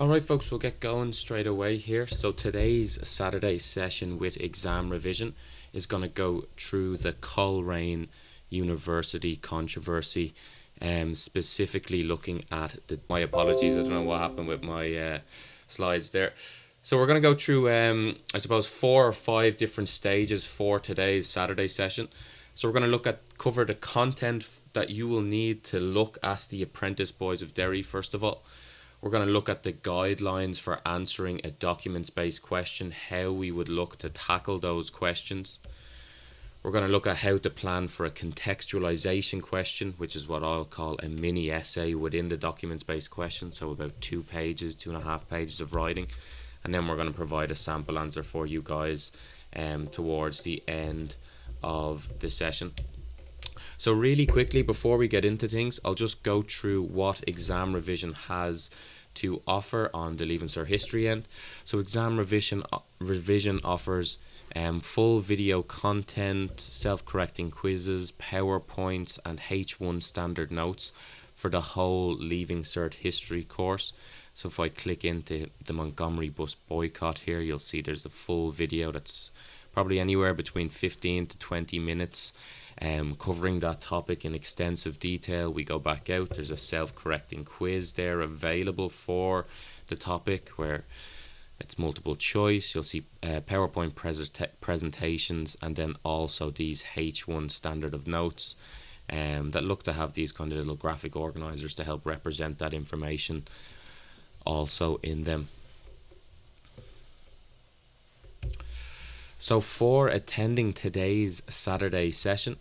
Alright folks, we'll get going straight away here. So today's Saturday session with exam revision is going to go through the Coleraine University controversy, specifically looking at my apologies, I don't know what happened with my slides there. So we're going to go through I suppose 4 or 5 different stages for today's Saturday session. So we're going to cover the content that you will need to look at the Apprentice Boys of Derry first of all. We're going to look at the guidelines for answering a documents-based question, how we would look to tackle those questions. We're going to look at how to plan for a contextualization question, which is what I'll call a mini essay within the documents-based question, so about 2 pages, 2.5 pages of writing. And then we're going to provide a sample answer for you guys towards the end of the session. So really quickly, before we get into things, I'll just go through what exam revision has to offer on the Leaving Cert history end. So exam revision offers full video content, self-correcting quizzes, PowerPoints and H1 standard notes for the whole Leaving Cert history course. So if I click into the Montgomery bus boycott here, you'll see there's a full video that's probably anywhere between 15 to 20 minutes covering that topic in extensive detail. We go back out, there's a self-correcting quiz there available for the topic where it's multiple choice. You'll see PowerPoint presentations and then also these H1 standard of notes that look to have these kind of little graphic organizers to help represent that information also in them. So for attending today's Saturday session,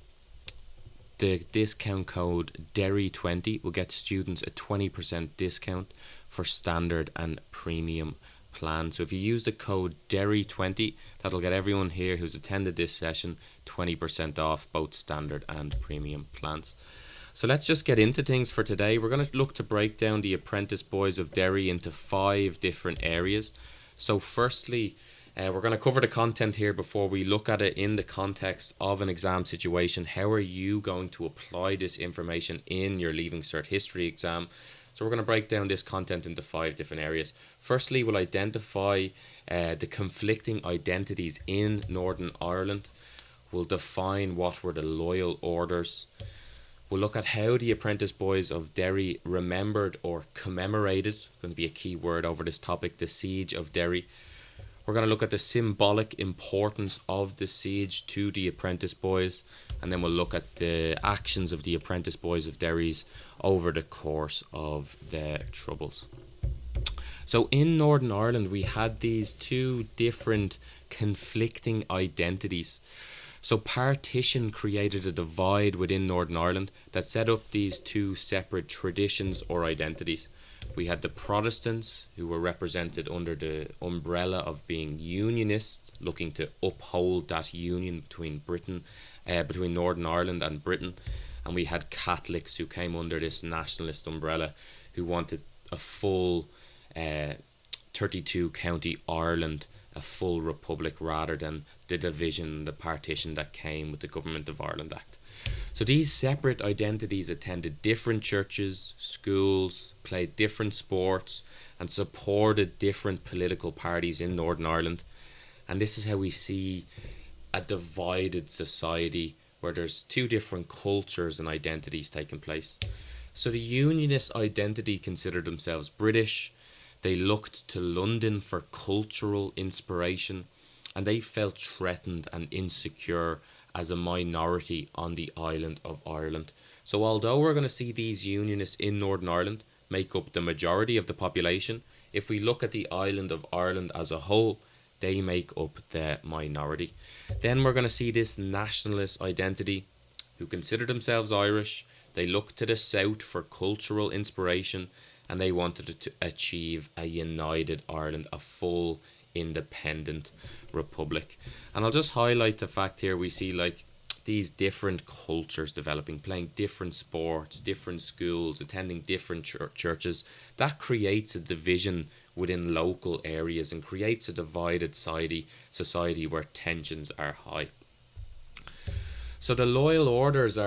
the discount code DERRY20 will get students a 20% discount for standard and premium plans. So if you use the code DERRY20, that'll get everyone here who's attended this session 20% off both standard and premium plans. So let's just get into things for today. We're going to look to break down the Apprentice Boys of Derry into 5 different areas. So firstly, we're going to cover the content here before we look at it in the context of an exam situation. How are you going to apply this information in your Leaving Cert history exam? So we're going to break down this content into 5 different areas. Firstly, we'll identify the conflicting identities in Northern Ireland. We'll define what were the loyal orders. We'll look at how the Apprentice Boys of Derry remembered or commemorated, going to be a key word over this topic, the Siege of Derry. We're going to look at the symbolic importance of the siege to the Apprentice Boys, and then we'll look at the actions of the Apprentice Boys of Derry's over the course of the Troubles. So in Northern Ireland, we had these 2 different conflicting identities. So partition created a divide within Northern Ireland that set up these 2 separate traditions or identities. We had the Protestants, who were represented under the umbrella of being unionists, looking to uphold that union between Northern Ireland and Britain. And we had Catholics who came under this nationalist umbrella, who wanted a full 32 county Ireland, a full republic, rather than the division, the partition that came with the Government of Ireland Act. So these separate identities attended different churches, schools, played different sports, and supported different political parties in Northern Ireland. And this is how we see a divided society where there's 2 different cultures and identities taking place. So the Unionist identity considered themselves British. They looked to London for cultural inspiration, and they felt threatened and insecure as a minority on the island of Ireland. So although we're going to see these Unionists in Northern Ireland make up the majority of the population, if we look at the island of Ireland as a whole, they make up the minority. Then we're going to see this nationalist identity, who consider themselves Irish. They look to the south for cultural inspiration, and they wanted to achieve a united Ireland, a full independent republic. And I'll just highlight the fact here, we see like these different cultures developing, playing different sports, different schools, attending different churches. That creates a division within local areas and creates a divided society where tensions are high. So the loyal orders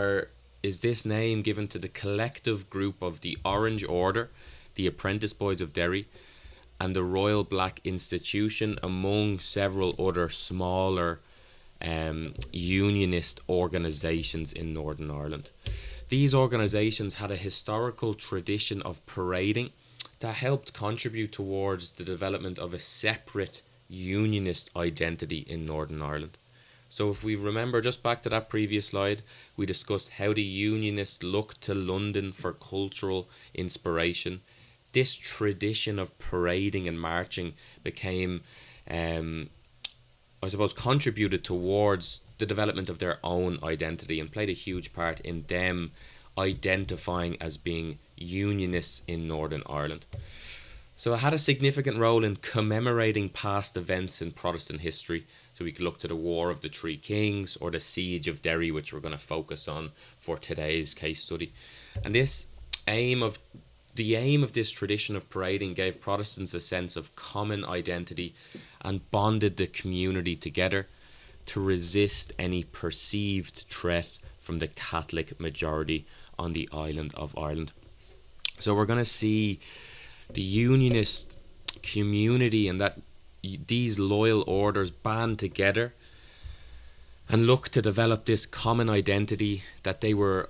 is this name given to the collective group of the Orange Order, the Apprentice Boys of Derry, and the Royal Black Institution, among several other smaller unionist organisations in Northern Ireland. These organisations had a historical tradition of parading that helped contribute towards the development of a separate unionist identity in Northern Ireland. So if we remember just back to that previous slide, we discussed how the Unionists looked to London for cultural inspiration. This tradition of parading and marching became, contributed towards the development of their own identity and played a huge part in them identifying as being Unionists in Northern Ireland. So it had a significant role in commemorating past events in Protestant history. So we could look to the War of the Three Kings or the Siege of Derry, which we're going to focus on for today's case study. And the aim of this tradition of parading gave Protestants a sense of common identity and bonded the community together to resist any perceived threat from the Catholic majority on the island of Ireland. So we're going to see the Unionist community and that these loyal orders band together and look to develop this common identity that they were,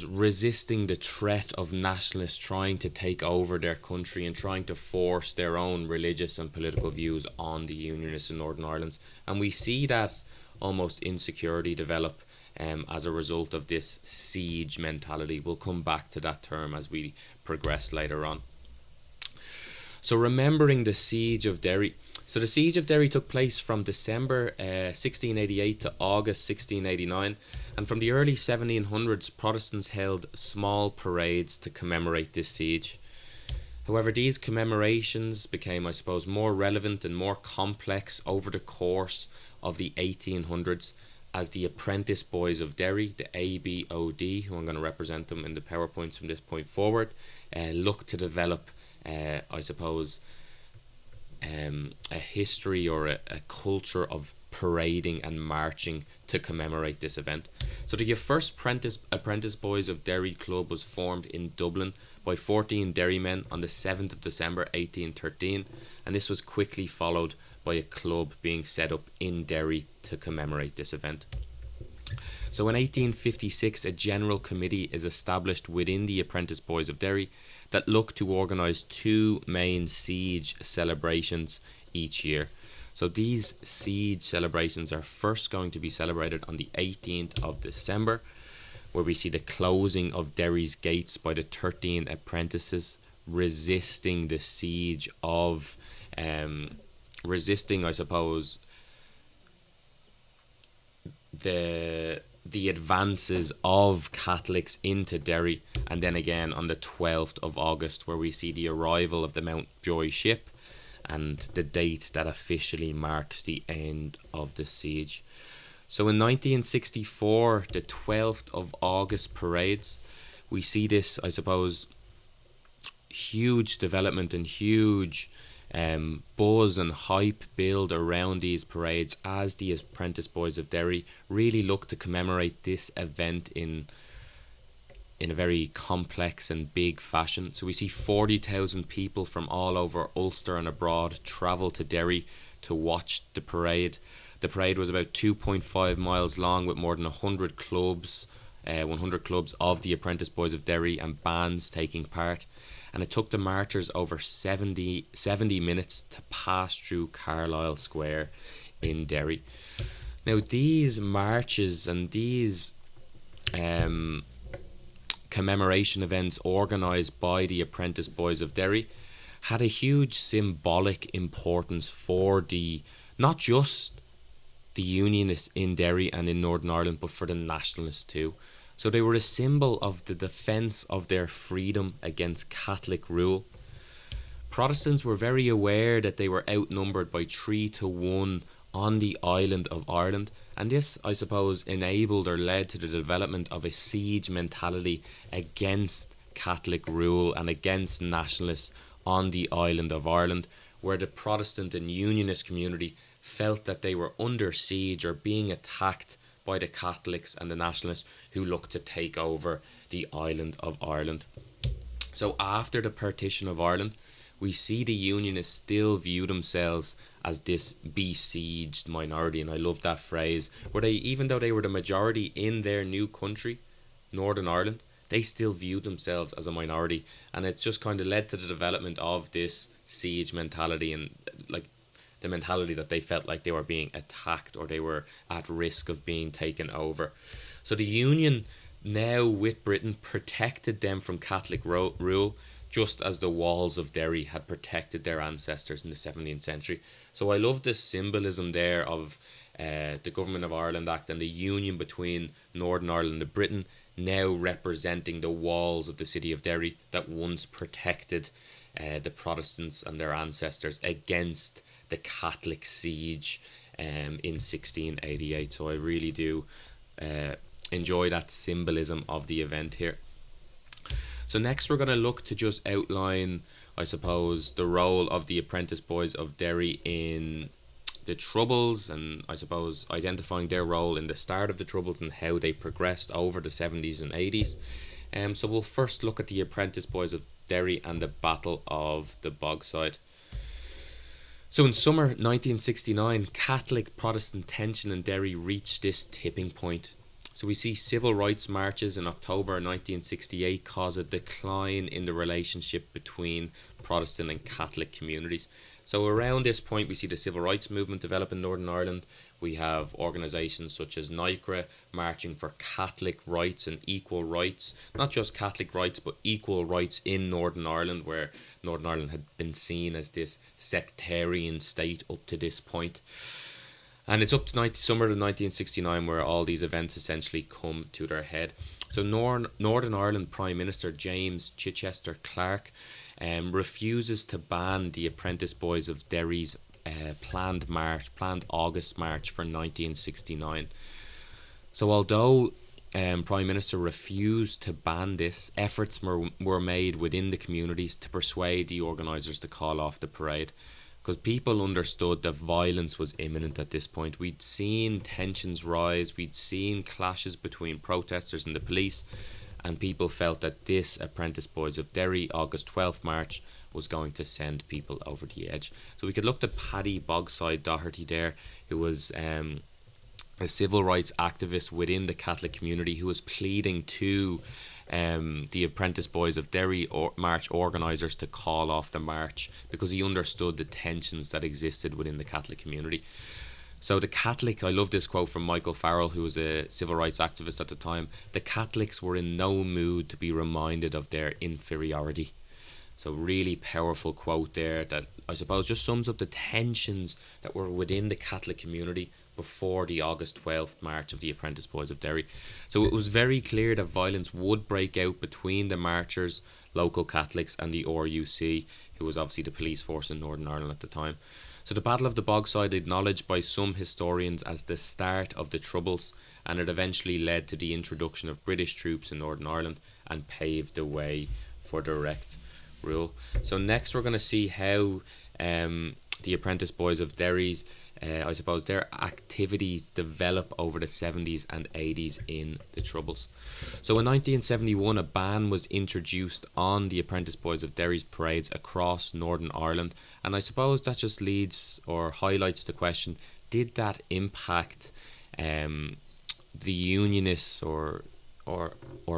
resisting the threat of nationalists trying to take over their country and trying to force their own religious and political views on the Unionists in Northern Ireland. And we see that almost insecurity develop as a result of this siege mentality. We'll come back to that term as we progress later on. So remembering the Siege of Derry. So the Siege of Derry took place from December 1688 to August 1689, and from the early 1700s Protestants held small parades to commemorate this siege. However, these commemorations became, more relevant and more complex over the course of the 1800s as the Apprentice Boys of Derry, the ABOD, who I'm going to represent them in the PowerPoints from this point forward, looked to develop a history or a culture of parading and marching to commemorate this event. So the first Apprentice Boys of Derry club was formed in Dublin by 14 Derry men on the 7th of December 1813, and this was quickly followed by a club being set up in Derry to commemorate this event. So in 1856 a general committee is established within the Apprentice Boys of Derry that look to organise two main siege celebrations each year. So these siege celebrations are first going to be celebrated on the 18th of December, where we see the closing of Derry's gates by the 13 apprentices resisting the siege of, the advances of Catholics into Derry, and then again on the 12th of August where we see the arrival of the Mountjoy ship and the date that officially marks the end of the siege. So in 1964, the 12th of August parades, we see this, huge development and huge buzz and hype build around these parades as the Apprentice Boys of Derry really look to commemorate this event in a very complex and big fashion. So we see 40,000 people from all over Ulster and abroad travel to Derry to watch the parade. The parade was about 2.5 miles long with more than 100 clubs of the Apprentice Boys of Derry and bands taking part. And it took the marchers over 70 minutes to pass through Carlisle Square in Derry. Now these marches and these commemoration events organised by the Apprentice Boys of Derry had a huge symbolic importance for not just the Unionists in Derry and in Northern Ireland, but for the Nationalists too. So they were a symbol of the defence of their freedom against Catholic rule. Protestants were very aware that they were outnumbered by 3-1 on the island of Ireland, and this, enabled or led to the development of a siege mentality against Catholic rule and against nationalists on the island of Ireland, where the Protestant and Unionist community felt that they were under siege or being attacked by the Catholics and the Nationalists who looked to take over the island of Ireland. So after the partition of Ireland, we see the Unionists still view themselves as this besieged minority, and I love that phrase, where they, even though they were the majority in their new country, Northern Ireland, they still viewed themselves as a minority, and it's just kind of led to the development of this siege mentality, and like the mentality that they felt like they were being attacked or they were at risk of being taken over. So the Union, now with Britain, protected them from Catholic rule, just as the walls of Derry had protected their ancestors in the 17th century. So I love the symbolism there of the Government of Ireland Act and the union between Northern Ireland and Britain, now representing the walls of the city of Derry that once protected the Protestants and their ancestors against the Catholic siege in 1688. So I really do enjoy that symbolism of the event here. So next we're going to look to just outline, I suppose, the role of the Apprentice Boys of Derry in the Troubles, and I suppose identifying their role in the start of the Troubles and how they progressed over the 70s and 80s. So we'll first look at the Apprentice Boys of Derry and the Battle of the Bogside. So in summer 1969, Catholic Protestant tension in Derry reached this tipping point. So we see civil rights marches in October 1968 cause a decline in the relationship between Protestant and Catholic communities. So around this point we see the civil rights movement develop in Northern Ireland. We have organisations such as NICRA marching for Catholic rights and equal rights. Not just Catholic rights, but equal rights in Northern Ireland, where Northern Ireland had been seen as this sectarian state up to this point. And it's up to summer of 1969 where all these events essentially come to their head. So Northern Ireland Prime Minister James Chichester Clark refuses to ban the Apprentice Boys of Derry's planned August March for 1969. So although Prime Minister refused to ban this, efforts were made within the communities to persuade the organisers to call off the parade, because people understood that violence was imminent at this point. We'd seen tensions rise, we'd seen clashes between protesters and the police, and people felt that this Apprentice Boys of Derry August 12th March was going to send people over the edge. So we could look to Paddy Bogside Doherty there, who was a civil rights activist within the Catholic community, who was pleading to the Apprentice Boys of Derry march organisers to call off the march, because he understood the tensions that existed within the Catholic community. So the Catholic, I love this quote from Michael Farrell, who was a civil rights activist at the time, the Catholics were in no mood to be reminded of their inferiority. So really powerful quote there that I suppose just sums up the tensions that were within the Catholic community before the August 12th march of the Apprentice Boys of Derry. So it was very clear that violence would break out between the marchers, local Catholics, and the RUC, who was obviously the police force in Northern Ireland at the time. So the Battle of the Bogside, acknowledged by some historians as the start of the Troubles, and it eventually led to the introduction of British troops in Northern Ireland and paved the way for direct rule. So next we're going to see how the Apprentice Boys of Derry's I suppose their activities develop over the 70s and 80s in the Troubles. So in 1971 a ban was introduced on the Apprentice Boys of Derry's parades across Northern Ireland, and I suppose that just leads or highlights the question, did that impact the Unionists or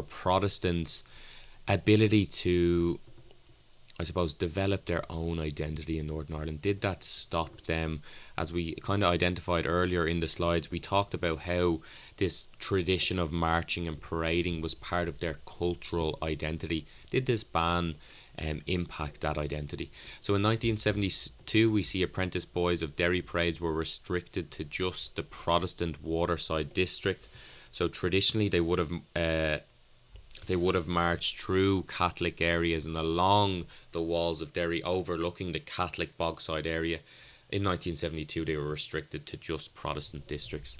Protestants' ability to, I suppose, develop their own identity in Northern Ireland? Did that stop them? As we kind of identified earlier in the slides, we talked about how this tradition of marching and parading was part of their cultural identity. Did this ban impact that identity? So in 1972 we see Apprentice Boys of Derry parades were restricted to just the Protestant Waterside district. So traditionally they would have marched through Catholic areas and along the walls of Derry, overlooking the Catholic Bogside area. In 1972 they were restricted to just Protestant districts.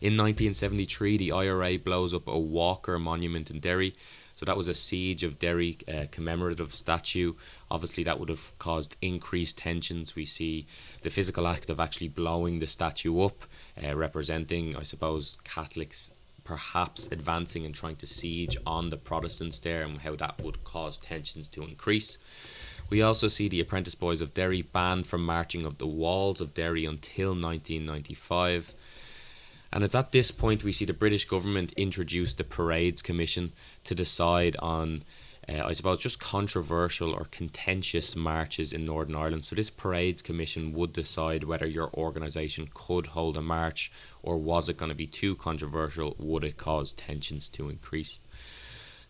In 1973 the IRA blows up a Walker monument in Derry. So that was a Siege of Derry commemorative statue. Obviously that would have caused increased tensions. We see the physical act of actually blowing the statue up, representing, I suppose, Catholics perhaps advancing and trying to siege on the Protestants there, and how that would cause tensions to increase. We also see the Apprentice Boys of Derry banned from marching of the walls of Derry until 1995. And it's at this point we see the British government introduce the Parades Commission to decide on, I suppose, just controversial or contentious marches in Northern Ireland. So this Parades Commission would decide whether your organisation could hold a march, or was it going to be too controversial? Would it cause tensions to increase?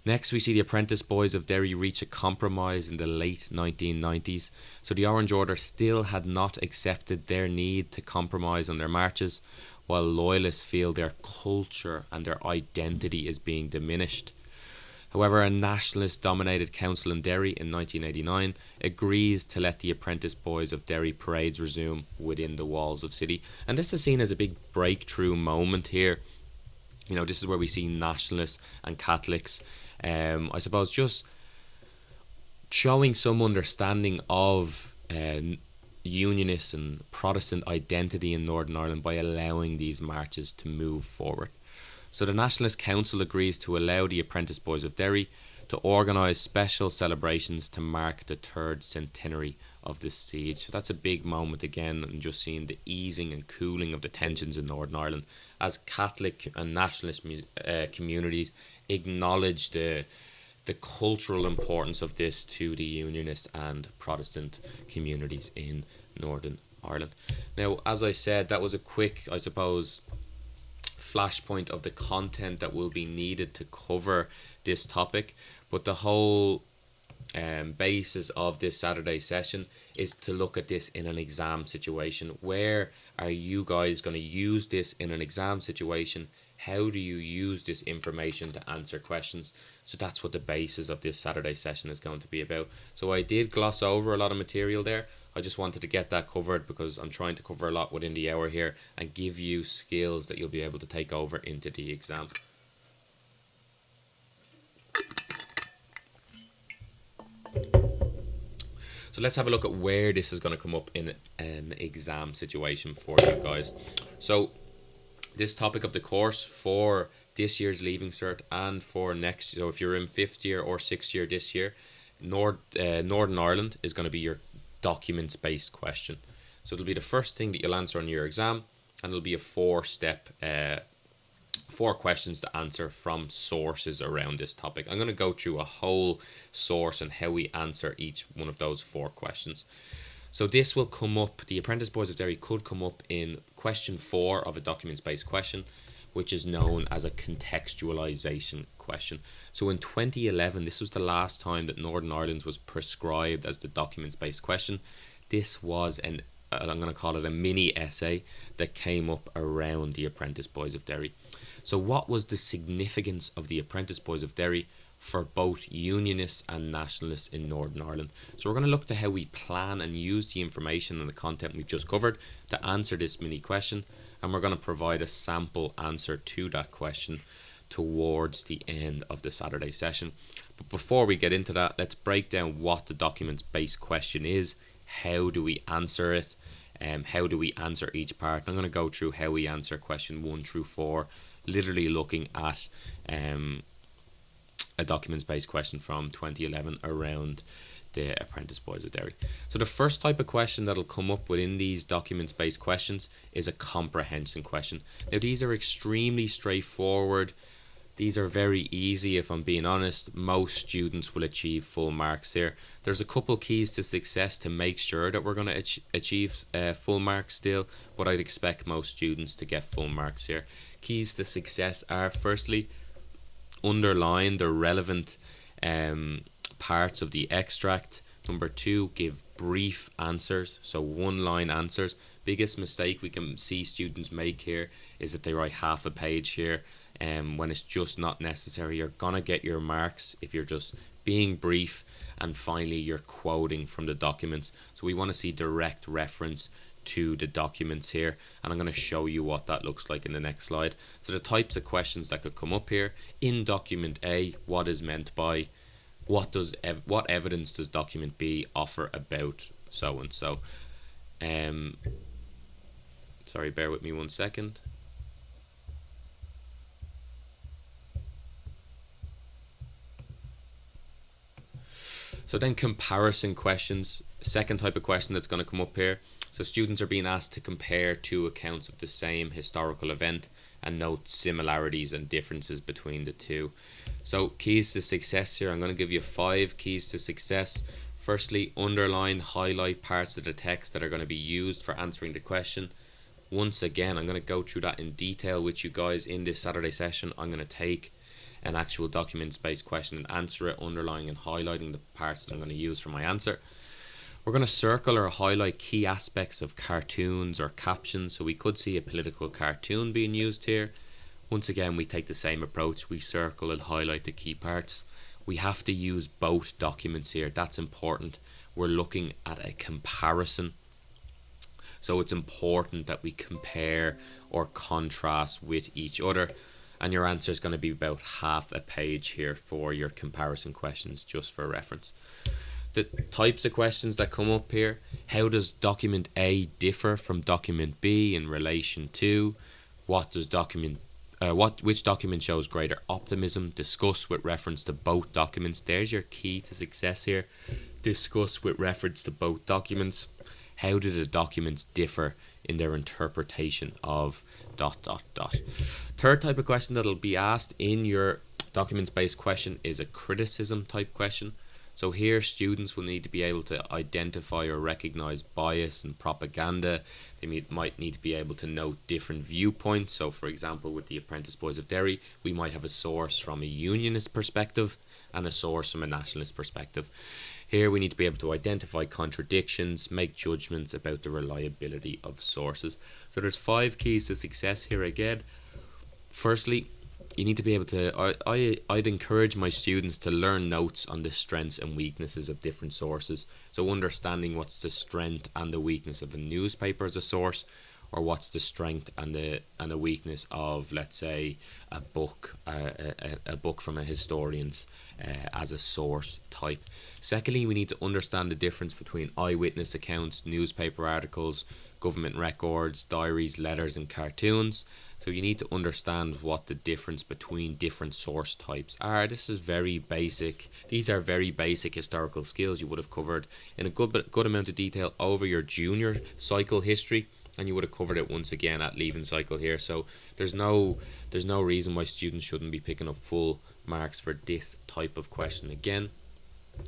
Next, we see the Apprentice Boys of Derry reach a compromise in the late 1990s. So the Orange Order still had not accepted their need to compromise on their marches, while loyalists feel their culture and their identity is being diminished. However, a nationalist-dominated council in Derry in 1989 agrees to let the Apprentice Boys of Derry parades resume within the walls of city. And this is seen as a big breakthrough moment here. You know, this is where we see nationalists and Catholics, I suppose, just showing some understanding of Unionist and Protestant identity in Northern Ireland by allowing these marches to move forward. So the Nationalist Council agrees to allow the Apprentice Boys of Derry to organise special celebrations to mark the third centenary of the siege. So that's a big moment again, and just seeing the easing and cooling of the tensions in Northern Ireland as Catholic and nationalist communities acknowledge the cultural importance of this to the Unionist and Protestant communities in Northern Ireland. Now, as I said, that was a quick, I suppose, flashpoint of the content that will be needed to cover this topic, but the whole basis of this Saturday session is to look at this in an exam situation. Where are you guys going to use this in an exam situation? How do you use this information to answer questions? So that's what the basis of this Saturday session is going to be about. So I did gloss over a lot of material there. I just wanted to get that covered because I'm trying to cover a lot within the hour here and give you skills that you'll be able to take over into the exam. So let's have a look at where this is going to come up in an exam situation for you guys. So this topic of the course for this year's Leaving Cert and for next, so if you're in 5th year or 6th year this year, Northern Ireland is going to be your documents based question. So it'll be the first thing that you'll answer on your exam, and it'll be a 4-step 4 questions to answer from sources around this topic. I'm going to go through a whole source and how we answer each one of those 4 questions. So this will come up, the Apprentice Boys of Derry could come up in question 4 of a documents based question, which is known as a contextualization question. So in 2011, this was the last time that Northern Ireland was prescribed as the documents based question. This was I'm going to call it a mini essay that came up around the Apprentice Boys of Derry. So what was the significance of the Apprentice Boys of Derry for both Unionists and Nationalists in Northern Ireland? So we're going to look to how we plan and use the information and the content we've just covered to answer this mini question, and we're going to provide a sample answer to that question towards the end of the Saturday session. But before we get into that, let's break down what the documents based question is, how do we answer it, how do we answer each part. I'm going to go through how we answer question 1 through 4, literally looking at a documents based question from 2011 around the Apprentice Boys of Derry. So the first type of question that'll come up within these documents based questions is a comprehension question. Now these are extremely straightforward. These are very easy, if I'm being honest. Most students will achieve full marks here. There's a couple keys to success to make sure that we're going to achieve full marks still, but I'd expect most students to get full marks here. Keys to success are, firstly, underline the relevant parts of the extract. Number 2, give brief answers, so 1-line answers. Biggest mistake we can see students make here is that they write half a page here when it's just not necessary. You're gonna get your marks if you're just being brief, and finally you're quoting from the documents. So we want to see direct reference to the documents here, and I'm going to show you what that looks like in the next slide. So the types of questions that could come up here in document A, what is meant by, what evidence does document B offer about so and so. Sorry, bear with me 1 second. So then comparison questions, second type of question that's going to come up here. So students are being asked to compare two accounts of the same historical event and note similarities and differences between the two. So keys to success here, I'm going to give you 5 keys to success. Firstly, underline, highlight parts of the text that are going to be used for answering the question. Once again, I'm going to go through that in detail with you guys in this Saturday session. I'm going to take an actual documents-based question and answer it, underlining and highlighting the parts that I'm going to use for my answer. We're going to circle or highlight key aspects of cartoons or captions. So we could see a political cartoon being used here. Once again, we take the same approach. We circle and highlight the key parts. We have to use both documents here. That's important. We're looking at a comparison. So it's important that we compare or contrast with each other. And your answer is going to be about half a page here for your comparison questions, just for reference. The types of questions that come up here: how does document A differ from document B in relation to? What does which document shows greater optimism? Discuss with reference to both documents. There's your key to success here. Discuss with reference to both documents. How do the documents differ in their interpretation of ... Third type of question that'll be asked in your documents-based question is a criticism type question. So here students will need to be able to identify or recognize bias and propaganda. They might need to be able to note different viewpoints. So for example, with the Apprentice Boys of Derry, we might have a source from a unionist perspective and a source from a nationalist perspective. Here we need to be able to identify contradictions, make judgments about the reliability of sources. So there's 5 keys to success here again. Firstly, you need to be able to, I'd encourage my students to learn notes on the strengths and weaknesses of different sources. So understanding what's the strength and the weakness of a newspaper as a source, or what's the strength and the weakness of, let's say, a book from a historian's as a source type. Secondly, we need to understand the difference between eyewitness accounts, newspaper articles, government records, diaries, letters and cartoons. So you need to understand what the difference between different source types are. This is very basic. These are very basic historical skills you would have covered in a good amount of detail over your junior cycle history, and you would have covered it once again at leaving cycle here. So there's no reason why students shouldn't be picking up full marks for this type of question. Again,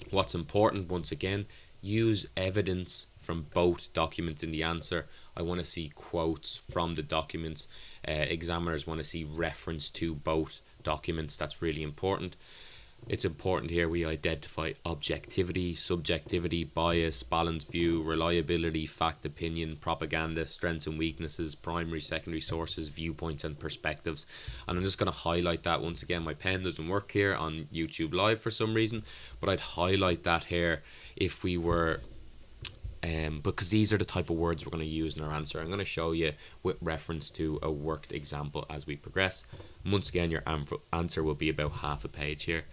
what's important, once again, use evidence from both documents in the answer. I want to see quotes from the documents. Examiners want to see reference to both documents. That's really important. It's important here we identify objectivity, subjectivity, bias, balanced view, reliability, fact, opinion, propaganda, strengths and weaknesses, primary, secondary sources, viewpoints and perspectives. And I'm just going to highlight that once again. My pen doesn't work here on YouTube Live for some reason, but I'd highlight that here if we were because these are the type of words we're going to use in our answer. I'm going to show you with reference to a worked example as we progress. And once again, your answer will be about half a page here.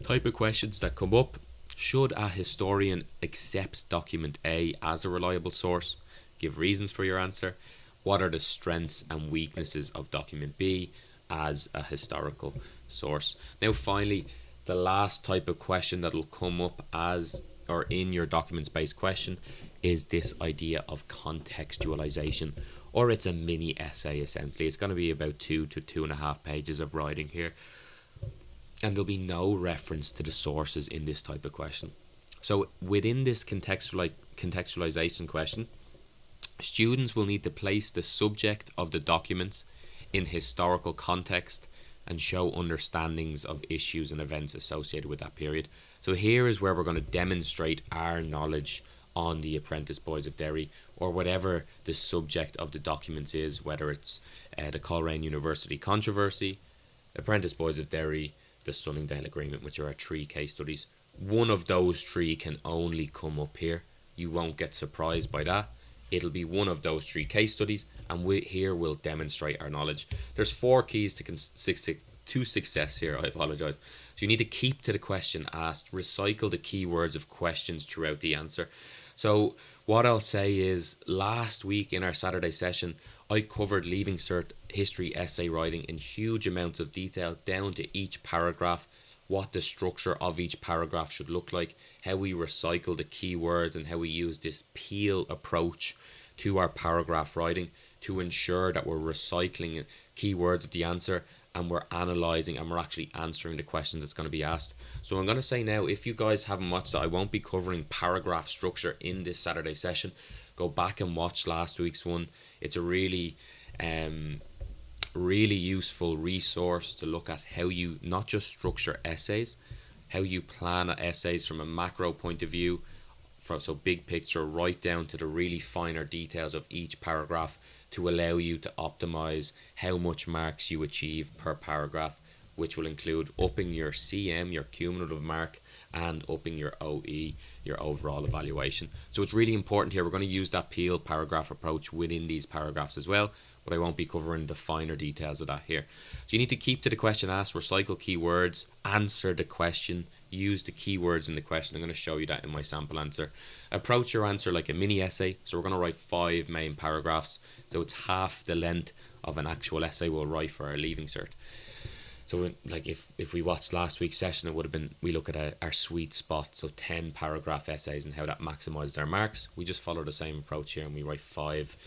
Type of questions that come up: should a historian accept document A as a reliable source? Give reasons for your answer. What are the strengths and weaknesses of document B as a historical source? Now finally, the last type of question that will come up as or in your documents based question is this idea of contextualization, or it's a mini essay essentially. It's going to be about 2 to 2.5 pages of writing here, and there'll be no reference to the sources in this type of question. So within this contextualization question, students will need to place the subject of the documents in historical context and show understandings of issues and events associated with that period. So here is where we're going to demonstrate our knowledge on the Apprentice Boys of Derry, or whatever the subject of the documents is, whether it's the Coleraine University controversy, Apprentice Boys of Derry, the Sunningdale Agreement, which are our 3 case studies. One of those 3 can only come up here. You won't get surprised by that. It'll be one of those 3 case studies, and here we'll demonstrate our knowledge. There's 4 keys to success here. I apologize. So you need to keep to the question asked, recycle the keywords of questions throughout the answer. So what I'll say is, last week in our Saturday session, I covered leaving cert history essay writing in huge amounts of detail down to each paragraph. what the structure of each paragraph should look like, how we recycle the keywords, and how we use this peel approach to our paragraph writing to ensure that we're recycling keywords of the answer, and we're analysing and we're actually answering the questions that's going to be asked. So I'm going to say now, if you guys haven't watched it, I won't be covering paragraph structure in this Saturday session. Go back and watch last week's one. It's a really useful resource to look at how you not just structure essays, how you plan essays from a macro point of view, so big picture right down to the really finer details of each paragraph, to allow you to optimize how much marks you achieve per paragraph, which will include upping your CM, your cumulative mark, and upping your OE, your overall evaluation. So it's really important here. We're going to use that peel paragraph approach within these paragraphs as well, but I won't be covering the finer details of that here. So you need to keep to the question asked, recycle keywords, answer the question, use the keywords in the question. I'm going to show you that in my sample answer. Approach your answer like a mini essay. So we're going to write 5 main paragraphs. So it's half the length of an actual essay we'll write for our Leaving Cert. So like if we watched last week's session, it would have been, we look at our sweet spot, so 10 paragraph essays and how that maximizes our marks. We just follow the same approach here and we write 5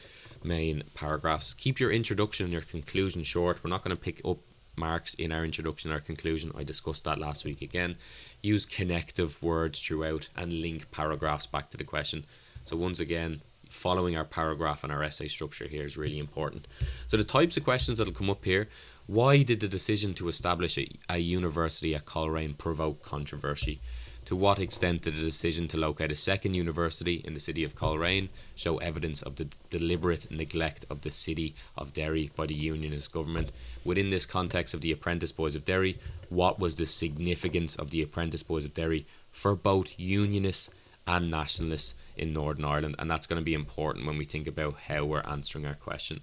main paragraphs. Keep your introduction and your conclusion short. We're not going to pick up marks in our introduction or conclusion. I discussed that last week again. Use connective words throughout and link paragraphs back to the question. So once again, following our paragraph and our essay structure here is really important. So the types of questions that will come up here: why did the decision to establish a university at Coleraine provoke controversy? To what extent did the decision to locate a second university in the city of Coleraine show evidence of the deliberate neglect of the city of Derry by the Unionist government? Within this context of the Apprentice Boys of Derry, what was the significance of the Apprentice Boys of Derry for both Unionists and Nationalists in Northern Ireland? And that's going to be important when we think about how we're answering our question.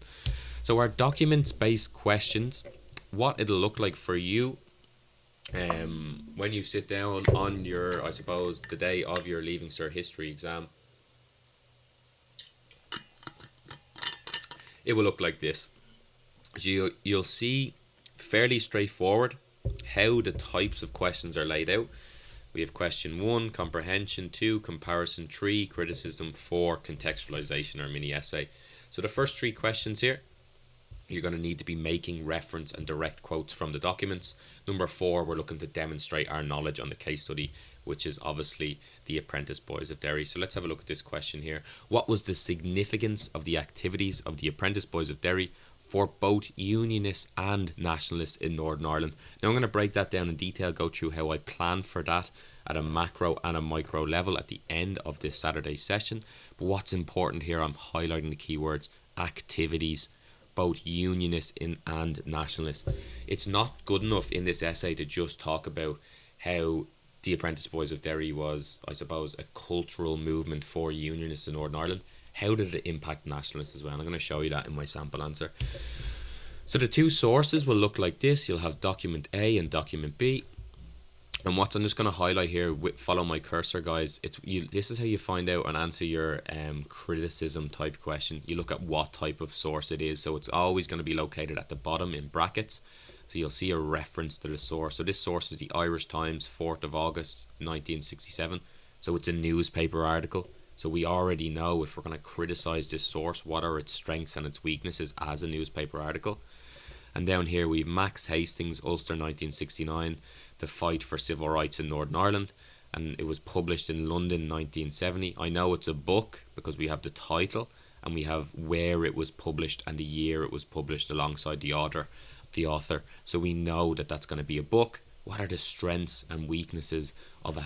So our documents-based questions, what it'll look like for you when you sit down on your, I suppose, the day of your Leaving Cert history exam, it will look like this. You'll see fairly straightforward how the types of questions are laid out. We have question 1, comprehension; 2, comparison; 3, criticism; 4, contextualization or mini essay. So the first 3 questions here, you're going to need to be making reference and direct quotes from the documents. Number 4, we're looking to demonstrate our knowledge on the case study, which is obviously the Apprentice Boys of Derry. So let's have a look at this question here. What was the significance of the activities of the Apprentice Boys of Derry for both Unionists and Nationalists in Northern Ireland? Now I'm going to break that down in detail, go through how I plan for that at a macro and a micro level at the end of this Saturday session. But what's important here, I'm highlighting the keywords activities, both Unionists and Nationalists. It's not good enough in this essay to just talk about how the Apprentice Boys of Derry was, I suppose, a cultural movement for Unionists in Northern Ireland. How did it impact Nationalists as well? And I'm going to show you that in my sample answer. So the 2 sources will look like this. You'll have document A and document B. And what I'm just going to highlight here, follow my cursor, guys. This is how you find out and answer your criticism type question. You look at what type of source it is. So it's always going to be located at the bottom in brackets. So you'll see a reference to the source. So this source is the Irish Times, 4th of August 1967. So it's a newspaper article. So we already know, if we're going to criticize this source, what are its strengths and its weaknesses as a newspaper article. And down here we've Max Hastings, Ulster 1969, The Fight for Civil Rights in Northern Ireland, and it was published in London 1970. I know it's a book because we have the title and we have where it was published and the year it was published alongside the author. So we know that that's going to be a book. What are the strengths and weaknesses of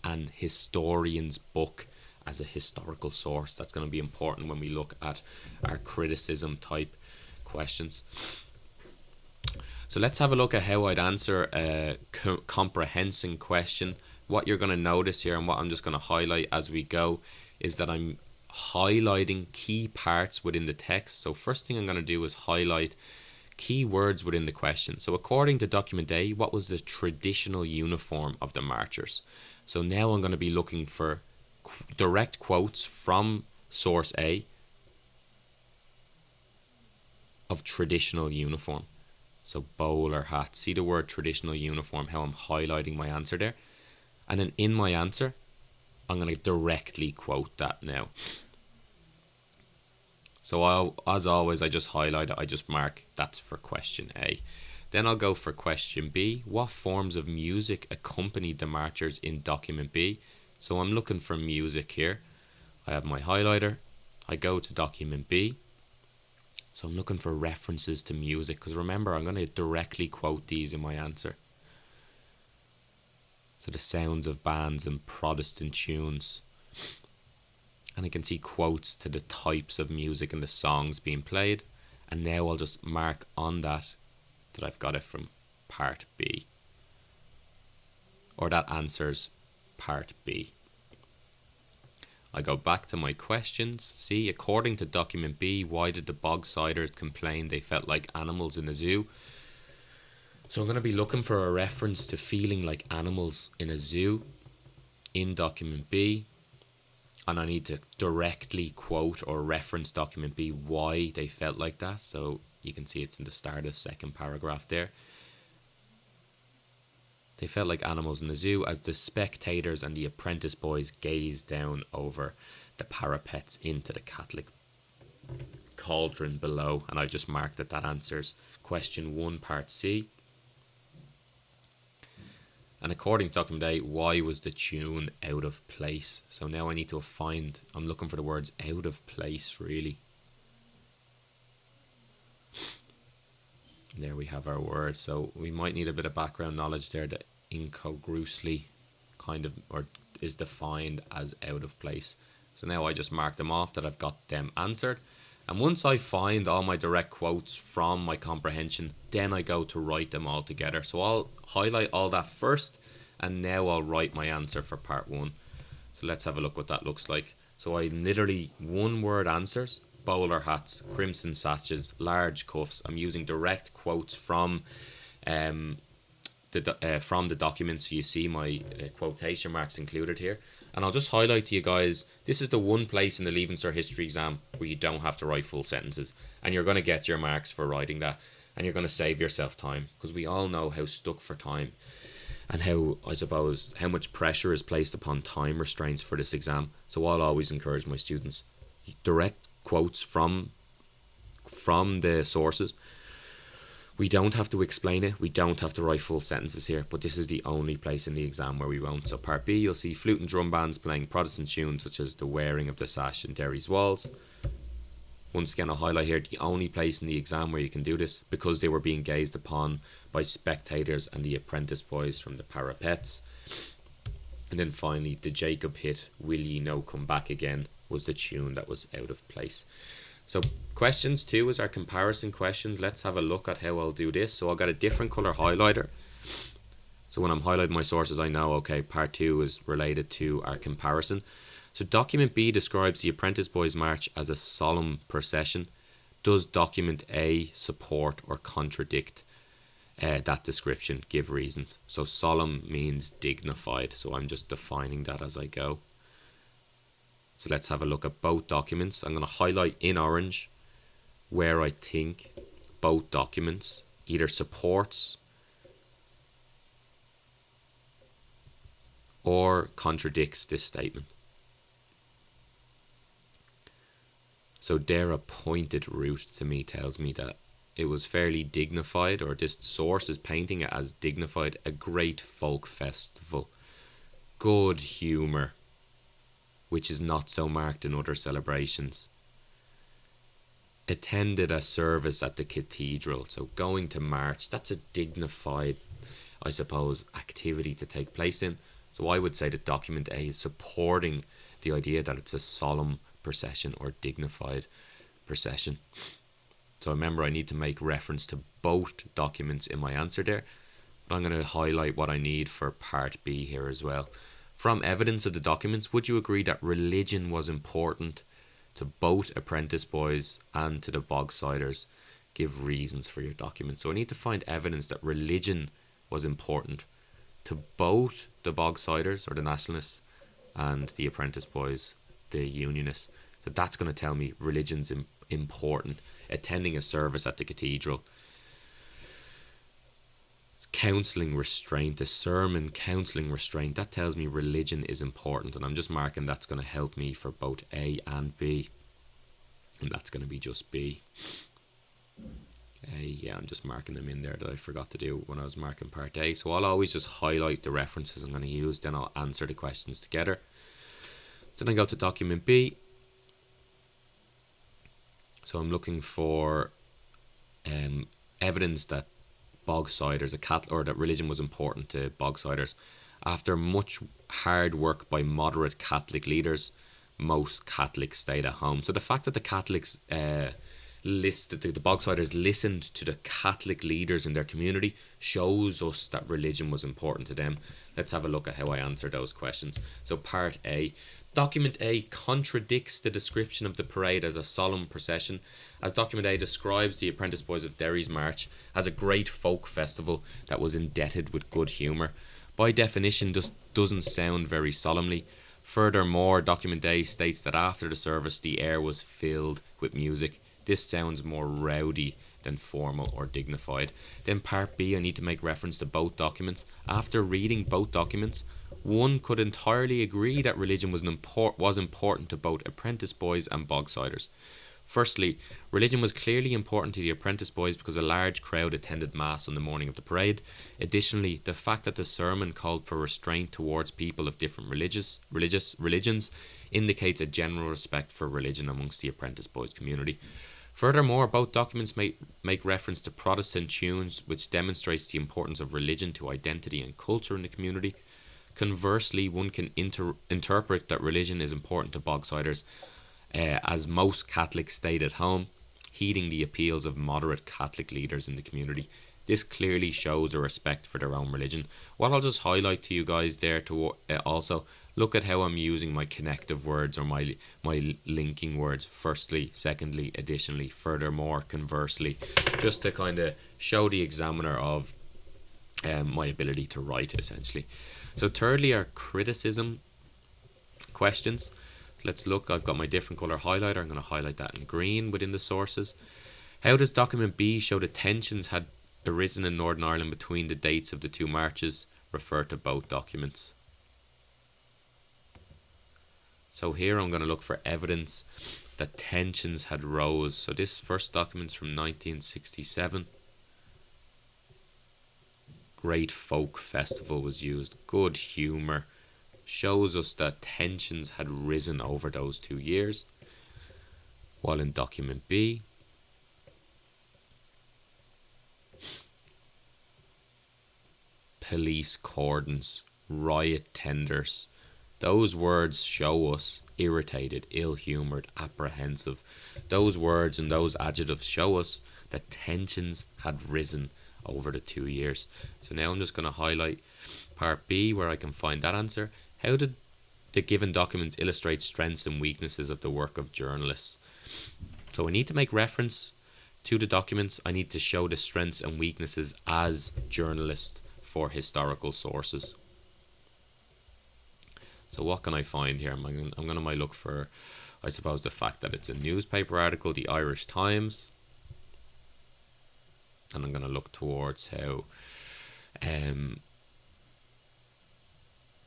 an historian's book as a historical source? That's going to be important when we look at our criticism type questions. So let's have a look at how I'd answer a comprehension question. What you're going to notice here, and what I'm just going to highlight as we go, is that I'm highlighting key parts within the text. So first thing I'm going to do is highlight key words within the question. So according to document A, what was the traditional uniform of the marchers? So now I'm going to be looking for direct quotes from source A of traditional uniform. So bowler hat. See the word traditional uniform, how I'm highlighting my answer there. And then in my answer, I'm going to directly quote that now. So as always, I just highlight it. I just mark that's for question A. Then I'll go for question B. What forms of music accompanied the marchers in document B? So I'm looking for music here. I have my highlighter. I go to document B. So I'm looking for references to music, because remember, I'm going to directly quote these in my answer. So the sounds of bands and Protestant tunes. And I can see quotes to the types of music and the songs being played. And now I'll just mark on that I've got it from part B. Or that answers part B. I go back to my questions. See, according to document B, why did the Bogsiders complain they felt like animals in a zoo? So I'm going to be looking for a reference to feeling like animals in a zoo in document B. And I need to directly quote or reference document B why they felt like that. So you can see it's in the start of the second paragraph there. They felt like animals in the zoo as the spectators and the apprentice boys gazed down over the parapets into the Catholic cauldron below. And I just marked that answers question 1, part C. And according to document A, why was the tune out of place? So now I need to find, I'm looking for the words out of place, really. And there we have our word. So we might need a bit of background knowledge there that incongruously kind of, or is defined as out of place. So now I just mark them off that I've got them answered. And once I find all my direct quotes from my comprehension, then I go to write them all together. So I'll highlight all that first, and now I'll write my answer for part 1. So let's have a look what that looks like. So I literally one word answers: bowler hats, crimson sashes, large cuffs. I'm using direct quotes from the document, so you see my quotation marks included here. And I'll just highlight to you guys, this is the one place in the Leaving Cert history exam where you don't have to write full sentences, and you're going to get your marks for writing that, and you're going to save yourself time, because we all know how stuck for time and how, I suppose, how much pressure is placed upon time restraints for this exam. So I'll always encourage my students, direct quotes from the sources. We don't have to explain it. We don't have to write full sentences here, but this is the only place in the exam where we won't. So part B, you'll see flute and drum bands playing Protestant tunes such as the wearing of the sash in Derry's walls. Once again, I'll highlight here the only place in the exam where you can do this, because they were being gazed upon by spectators and the apprentice boys from the parapets. And then finally, the Jacob hit Will Ye No Come Back Again was the tune that was out of place. So questions 2 is our comparison questions. Let's have a look at how I'll do this. So I've got a different color highlighter. So when I'm highlighting my sources, I know, okay, part 2 is related to our comparison. So document B describes the Apprentice Boys March as a solemn procession. Does document A support or contradict that description? Give reasons. So solemn means dignified. So I'm just defining that as I go. So let's have a look at both documents. I'm going to highlight in orange where I think both documents either supports or contradicts this statement. So their appointed route to me tells me that it was fairly dignified, or this source is painting it as dignified, a great folk festival, good humour, which is not so marked in other celebrations. Attended a service at the cathedral. So going to march, that's a dignified, I suppose, activity to take place in. So I would say that document A is supporting the idea that it's a solemn procession or dignified procession. So remember, I need to make reference to both documents in my answer there. But I'm going to highlight what I need for part B here as well. From evidence of the documents, would you agree that religion was important to both apprentice boys and to the Bogsiders? Give reasons for your document. So I need to find evidence that religion was important to both the Bogsiders, or the nationalists, and the apprentice boys, the unionists. So that's going to tell me religion's important. Attending a service at the cathedral. Counselling restraint, the sermon counselling restraint, that tells me religion is important, and I'm just marking that's going to help me for both A and B, and that's going to be just B. Yeah, I'm just marking them in there that I forgot to do when I was marking part A. So I'll always just highlight the references I'm going to use, then I'll answer the questions together. So then I go to document B. So I'm looking for evidence that bogsiders, or that religion was important to bogsiders. After much hard work by moderate Catholic leaders, most Catholics stayed at home. So the fact that the Catholics the bogsiders listened to the Catholic leaders in their community shows us that religion was important to them. Let's have a look at how I answer those questions. So part A. Document A contradicts the description of the parade as a solemn procession, as document A describes the Apprentice Boys of Derry's march as a great folk festival that was indebted with good humour. By definition, this doesn't sound very solemnly. Furthermore, document A states that after the service the air was filled with music. This sounds more rowdy than formal or dignified. Then part B, I need to make reference to both documents. After reading both documents, one could entirely agree that religion was important to both apprentice boys and bogsiders. Firstly, religion was clearly important to the apprentice boys because a large crowd attended mass on the morning of the parade. Additionally, the fact that the sermon called for restraint towards people of different religions indicates a general respect for religion amongst the apprentice boys community. Furthermore, both documents make reference to Protestant tunes, which demonstrates the importance of religion to identity and culture in the community. Conversely, one can interpret that religion is important to bogsiders, as most Catholics stayed at home, heeding the appeals of moderate Catholic leaders in the community. This clearly shows a respect for their own religion. What I'll just highlight to you guys there to also look at how I'm using my connective words or my linking words. Firstly, secondly, additionally, furthermore, conversely, just to kind of show the examiner of my ability to write, essentially. So thirdly are criticism questions. Let's look. I've got my different colour highlighter. I'm going to highlight that in green within the sources. How does document B show the tensions had arisen in Northern Ireland between the dates of the two marches? Refer to both documents. So here I'm going to look for evidence that tensions had rose. So this first document's from 1967. Great folk festival was used. Good humour. Shows us that tensions had risen over those 2 years. While in document B, police cordons, riot tenders, those words show us irritated, ill-humoured, apprehensive. Those words and those adjectives show us that tensions had risen over the 2 years. So now I'm just going to highlight part B where I can find that answer. How did the given documents illustrate strengths and weaknesses of the work of journalists? So I need to make reference to the documents. I need to show the strengths and weaknesses as journalists for historical sources. So what can I find here? I'm going to look for, I suppose, the fact that it's a newspaper article, the Irish Times. And I'm going to look towards how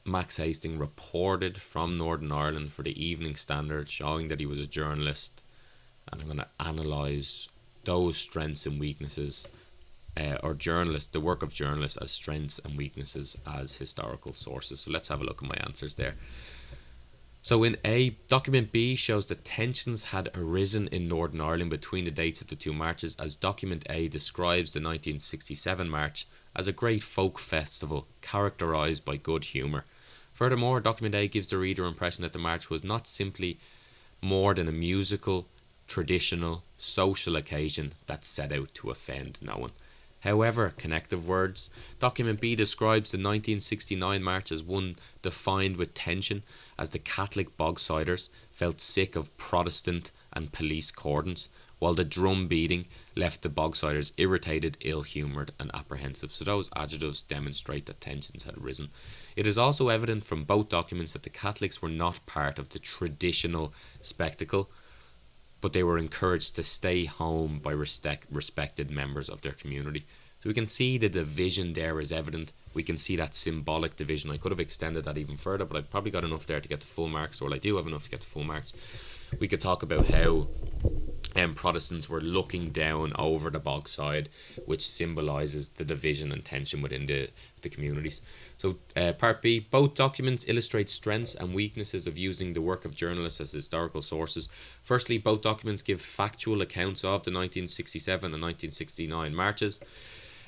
Max Hastings reported from Northern Ireland for the Evening Standard, showing that he was a journalist. And I'm going to analyse those strengths and weaknesses, the work of journalists as strengths and weaknesses as historical sources. So let's have a look at my answers there. So in A, document B shows that tensions had arisen in Northern Ireland between the dates of the two marches, as document A describes the 1967 march as a great folk festival characterised by good humour. Furthermore, document A gives the reader impression that the march was not simply more than a musical, traditional, social occasion that set out to offend no one. However, connective words, document B describes the 1969 march as one defined with tension, as the Catholic bogsiders felt sick of Protestant and police cordons, while the drum beating left the bogsiders irritated, ill-humoured and apprehensive. So those adjectives demonstrate that tensions had risen. It is also evident from both documents that the Catholics were not part of the traditional spectacle, but they were encouraged to stay home by respected members of their community. So we can see the division there is evident. We can see that symbolic division. I could have extended that even further, but I've probably got enough there to get the full marks, or I do have enough to get the full marks. We could talk about how Protestants were looking down over the bog side, which symbolises the division and tension within the communities. So part B, both documents illustrate strengths and weaknesses of using the work of journalists as historical sources. Firstly, both documents give factual accounts of the 1967 and 1969 marches.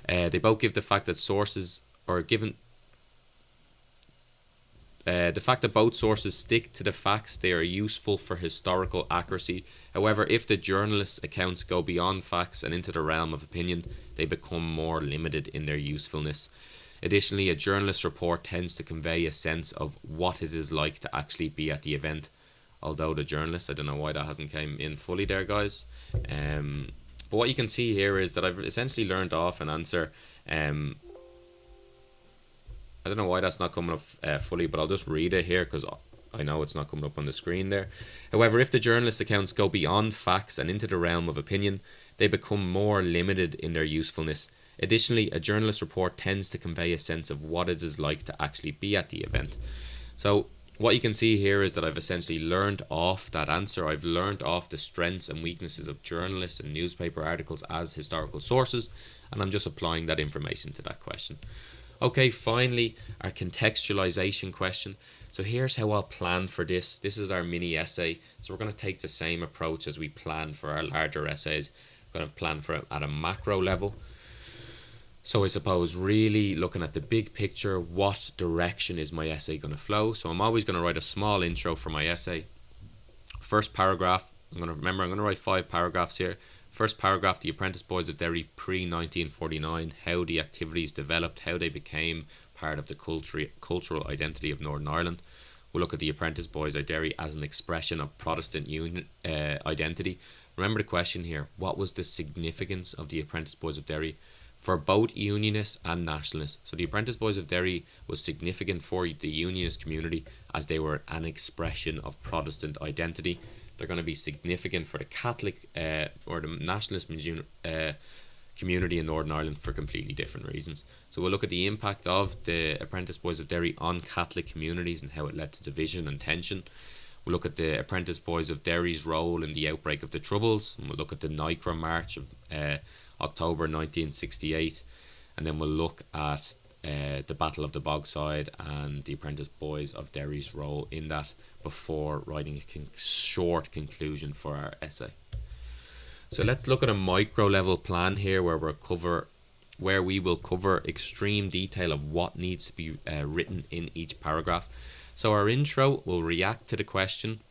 They both give the fact that sources are given. The fact that both sources stick to the facts, they are useful for historical accuracy. However, if the journalists' accounts go beyond facts and into the realm of opinion, they become more limited in their usefulness. Additionally, a journalist's report tends to convey a sense of what it is like to actually be at the event. Although the journalist, I don't know why that hasn't came in fully there, guys. But what you can see here is that I've essentially learned off an answer. I don't know why that's not coming up fully, but I'll just read it here because I know it's not coming up on the screen there. However, if the journalist accounts go beyond facts and into the realm of opinion, they become more limited in their usefulness. Additionally, a journalist report tends to convey a sense of what it is like to actually be at the event. So what you can see here is that I've essentially learned off that answer. I've learned off the strengths and weaknesses of journalists and newspaper articles as historical sources, and I'm just applying that information to that question. Okay, finally, our contextualization question. So here's how I'll plan for this. This is our mini essay. So we're going to take the same approach as we plan for our larger essays. We're going to plan for it at a macro level. So I suppose really looking at the big picture, what direction is my essay going to flow? So I'm always going to write a small intro for my essay. First paragraph, I'm going to write 5 paragraphs here. First paragraph, the Apprentice Boys of Derry pre-1949, how the activities developed, how they became part of the cultural identity of Northern Ireland. We'll look at the Apprentice Boys of Derry as an expression of Protestant identity. Remember the question here, what was the significance of the Apprentice Boys of Derry for both Unionists and Nationalists? So the Apprentice Boys of Derry was significant for the Unionist community as they were an expression of Protestant identity. They're going to be significant for the Catholic or the Nationalist community in Northern Ireland for completely different reasons. So we'll look at the impact of the Apprentice Boys of Derry on Catholic communities and how it led to division and tension. We'll look at the Apprentice Boys of Derry's role in the outbreak of the Troubles, and we'll look at the Nicra March of October 1968, and then we'll look at the Battle of the Bogside and the Apprentice Boys of Derry's role in that before writing a short conclusion for our essay. So let's look at a micro level plan here where we will cover extreme detail of what needs to be written in each paragraph. So our intro will react to the question,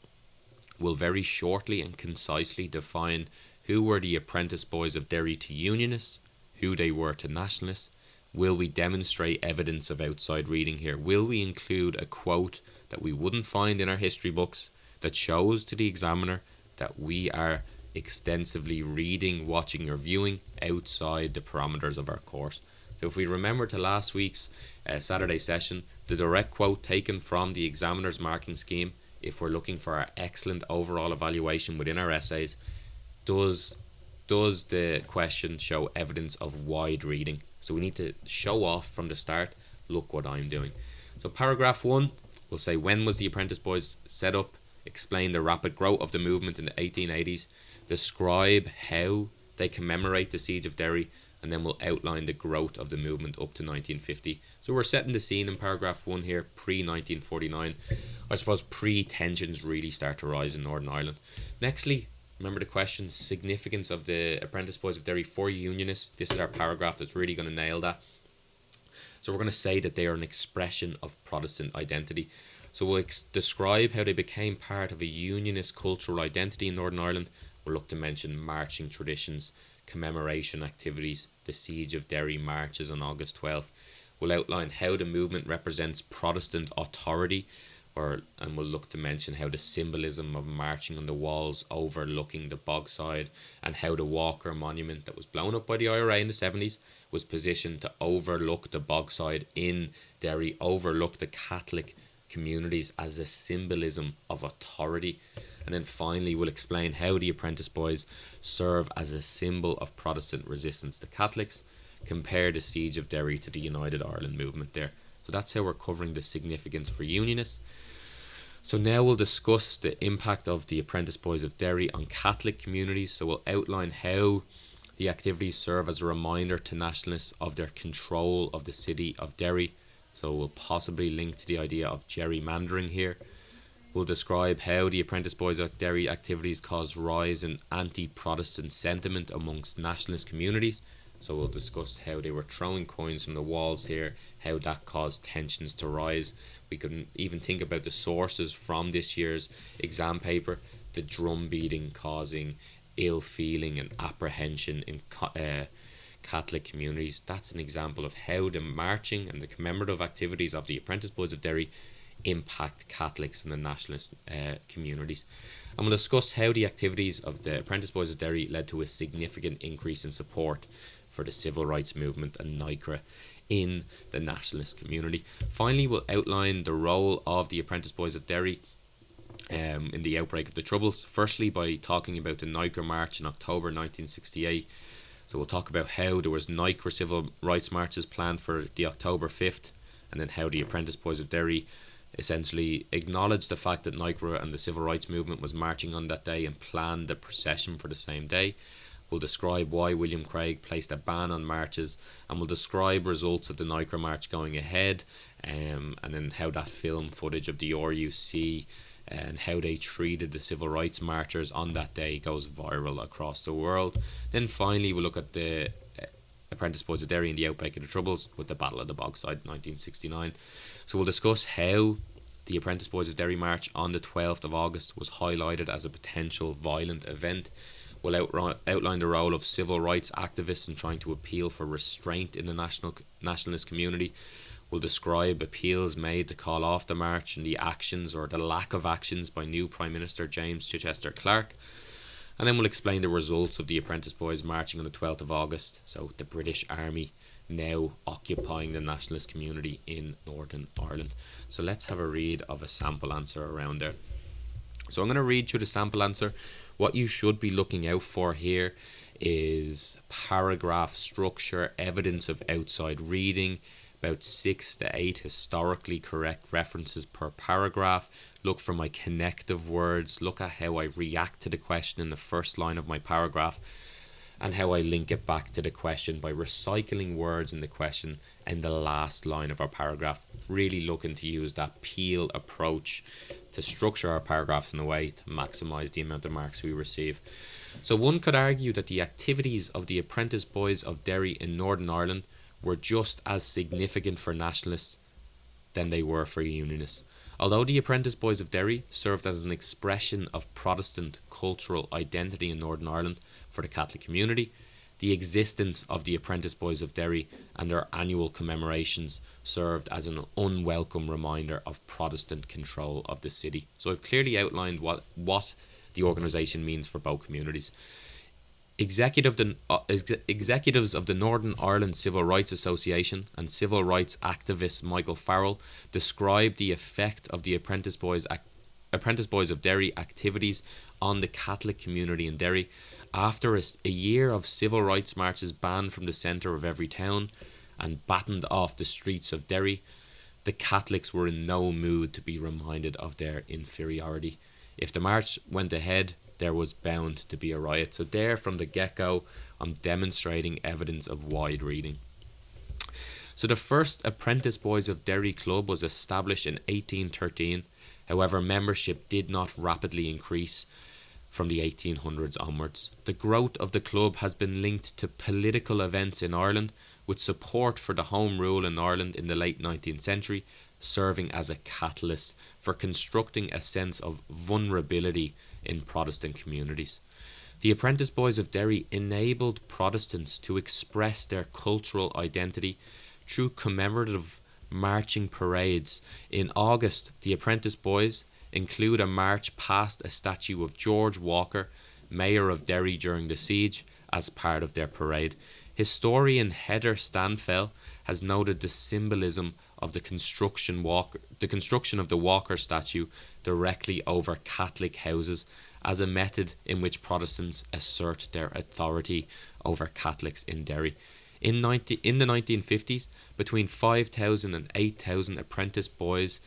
will very shortly and concisely define who were the Apprentice Boys of Derry to Unionists, who they were to Nationalists. Will we demonstrate evidence of outside reading here? Will we include a quote that we wouldn't find in our history books that shows to the examiner that we are extensively reading, watching or viewing outside the parameters of our course? So if we remember to last week's Saturday session, the direct quote taken from the examiner's marking scheme, if we're looking for our excellent overall evaluation within our essays, does the question show evidence of wide reading? So we need to show off from the start, look what I'm doing. So paragraph 1 will say, when was the Apprentice Boys set up? Explain the rapid growth of the movement in the 1880s. Describe how they commemorate the Siege of Derry, and then we'll outline the growth of the movement up to 1950. So we're setting the scene in paragraph 1 here, pre-1949. I suppose pre-tensions really start to rise in Northern Ireland. Nextly, remember the question, significance of the Apprentice Boys of Derry for Unionists. This is our paragraph that's really going to nail that. So we're going to say that they are an expression of Protestant identity. So we'll describe how they became part of a Unionist cultural identity in Northern Ireland. We'll look to mention marching traditions, commemoration activities, the Siege of Derry marches on August 12th. We'll outline how the movement represents Protestant authority, and we'll look to mention how the symbolism of marching on the walls overlooking the Bogside and how the Walker Monument that was blown up by the IRA in the 70s was positioned to overlook the Bogside in Derry, overlook the Catholic communities as a symbolism of authority. And then finally we'll explain how the Apprentice Boys serve as a symbol of Protestant resistance to Catholics. compare the Siege of Derry to the United Ireland movement there. So that's how we're covering the significance for Unionists. So now we'll discuss the impact of the Apprentice Boys of Derry on Catholic communities. So we'll outline how the activities serve as a reminder to nationalists of their control of the city of Derry. So we'll possibly link to the idea of gerrymandering here. We'll describe how the Apprentice Boys of Derry activities caused rise in anti-Protestant sentiment amongst nationalist communities. So we'll discuss how they were throwing coins from the walls here, how that caused tensions to rise. We could even think about the sources from this year's exam paper, the drum beating causing ill feeling and apprehension in Catholic communities. That's an example of how the marching and the commemorative activities of the Apprentice Boys of Derry impact Catholics and the nationalist communities. And we'll discuss how the activities of the Apprentice Boys of Derry led to a significant increase in support for the civil rights movement and NICRA in the nationalist community. Finally, we'll outline the role of the Apprentice Boys of Derry in the outbreak of the Troubles. Firstly, by talking about the NICRA March in October 1968. So we'll talk about how there was NICRA civil rights marches planned for the October 5th, and then how the Apprentice Boys of Derry essentially acknowledged the fact that NICRA and the civil rights movement was marching on that day and planned the procession for the same day. We'll describe why William Craig placed a ban on marches, and we'll describe results of the NICRA march going ahead, and then how that film footage of the RUC and how they treated the civil rights marchers on that day goes viral across the world. Then finally we'll look at the Apprentice Boys of Derry in the outbreak of the Troubles with the Battle of the Bogside 1969. So we'll discuss how the Apprentice Boys of Derry march on the 12th of August was highlighted as a potential violent event. We'll outline the role of civil rights activists in trying to appeal for restraint in the nationalist community. We'll describe appeals made to call off the march and the actions or the lack of actions by new Prime Minister James Chichester Clark. And then we'll explain the results of the Apprentice Boys marching on the 12th of August. So the British Army now occupying the nationalist community in Northern Ireland. So let's have a read of a sample answer around there. So I'm going to read through the sample answer. What you should be looking out for here is paragraph structure, evidence of outside reading, about 6 to 8 historically correct references per paragraph. Look for my connective words. Look at how I react to the question in the first line of my paragraph and how I link it back to the question by recycling words in the question in the last line of our paragraph. Really looking to use that Peel approach to structure our paragraphs in a way to maximise the amount of marks we receive. So one could argue that the activities of the Apprentice Boys of Derry in Northern Ireland were just as significant for nationalists than they were for Unionists. Although the Apprentice Boys of Derry served as an expression of Protestant cultural identity in Northern Ireland for the Catholic community, the existence of the Apprentice Boys of Derry and their annual commemorations served as an unwelcome reminder of Protestant control of the city. So I've clearly outlined what the organisation means for both communities. Executives of the Northern Ireland Civil Rights Association and civil rights activist Michael Farrell described the effect of the Apprentice Boys of Derry activities on the Catholic community in Derry. After a year of civil rights marches banned from the centre of every town and battened off the streets of Derry, the Catholics were in no mood to be reminded of their inferiority. If the march went ahead, there was bound to be a riot. So there from the get-go, I'm demonstrating evidence of wide reading. So the first Apprentice Boys of Derry club was established in 1813. However, membership did not rapidly increase from the 1800s onwards. The growth of the club has been linked to political events in Ireland, with support for the Home Rule in Ireland in the late 19th century serving as a catalyst for constructing a sense of vulnerability in Protestant communities. The Apprentice Boys of Derry enabled Protestants to express their cultural identity through commemorative marching parades. In August, the Apprentice Boys include a march past a statue of George Walker, Mayor of Derry during the siege, as part of their parade. Historian Heather Stanfell has noted the symbolism of the construction of the Walker statue directly over Catholic houses as a method in which Protestants assert their authority over Catholics in Derry. In the 1950s, between 5,000 and 8,000 Apprentice Boys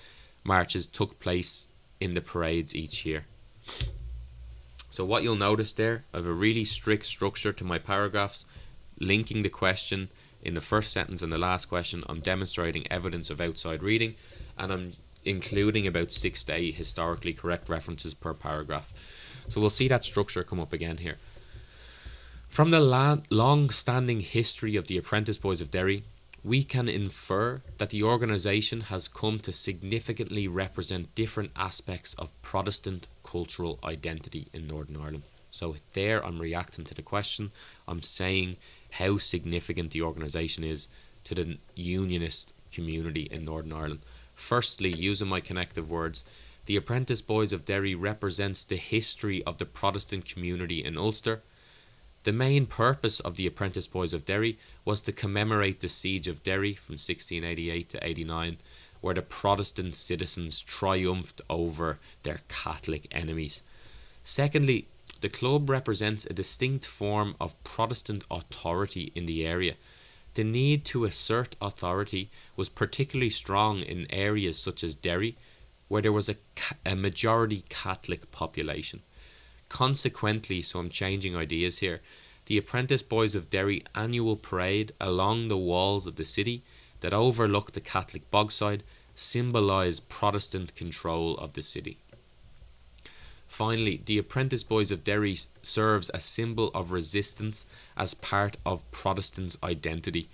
marches took place in the parades each year. So what you'll notice there, I have a really strict structure to my paragraphs, linking the question in the first sentence and the last question. I'm demonstrating evidence of outside reading, and I'm including about 6 to 8 historically correct references per paragraph. So we'll see that structure come up again here. From the long-standing history of the Apprentice Boys of Derry, we can infer that the organisation has come to significantly represent different aspects of Protestant cultural identity in Northern Ireland. So there I'm reacting to the question. I'm saying how significant the organisation is to the unionist community in Northern Ireland. Firstly, using my connective words, the Apprentice Boys of Derry represents the history of the Protestant community in Ulster. The main purpose of the Apprentice Boys of Derry was to commemorate the siege of Derry from 1688 to 89, where the Protestant citizens triumphed over their Catholic enemies. Secondly, the club represents a distinct form of Protestant authority in the area. The need to assert authority was particularly strong in areas such as Derry, where there was a majority Catholic population. Consequently, so I'm changing ideas here, the Apprentice Boys of Derry annual parade along the walls of the city that overlook the Catholic bogside symbolised Protestant control of the city. Finally, the Apprentice Boys of Derry serves a symbol of resistance as part of Protestants' identity.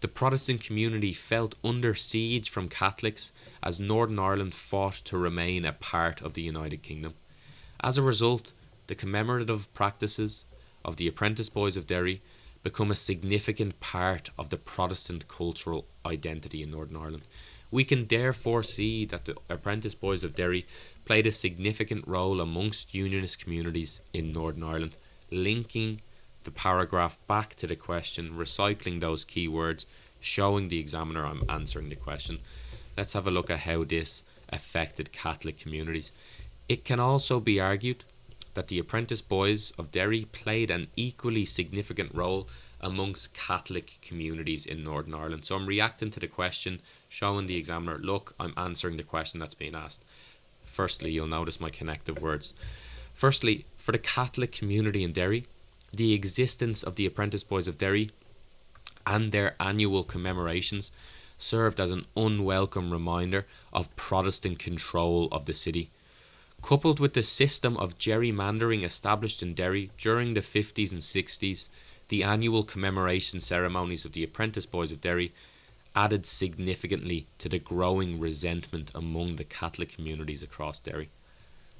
The Protestant community felt under siege from Catholics as Northern Ireland fought to remain a part of the United Kingdom. As a result, the commemorative practices of the Apprentice Boys of Derry become a significant part of the Protestant cultural identity in Northern Ireland. We can therefore see that the Apprentice Boys of Derry played a significant role amongst unionist communities in Northern Ireland, linking the paragraph back to the question, recycling those key words, showing the examiner I'm answering the question. Let's have a look at how this affected Catholic communities. It can also be argued that the Apprentice Boys of Derry played an equally significant role amongst Catholic communities in Northern Ireland. So I'm reacting to the question, showing the examiner, look, I'm answering the question that's being asked. Firstly, you'll notice my connective words. Firstly, for the Catholic community in Derry, the existence of the Apprentice Boys of Derry and their annual commemorations served as an unwelcome reminder of Protestant control of the city. Coupled with the system of gerrymandering established in Derry during the 50s and 60s, the annual commemoration ceremonies of the Apprentice Boys of Derry added significantly to the growing resentment among the Catholic communities across Derry.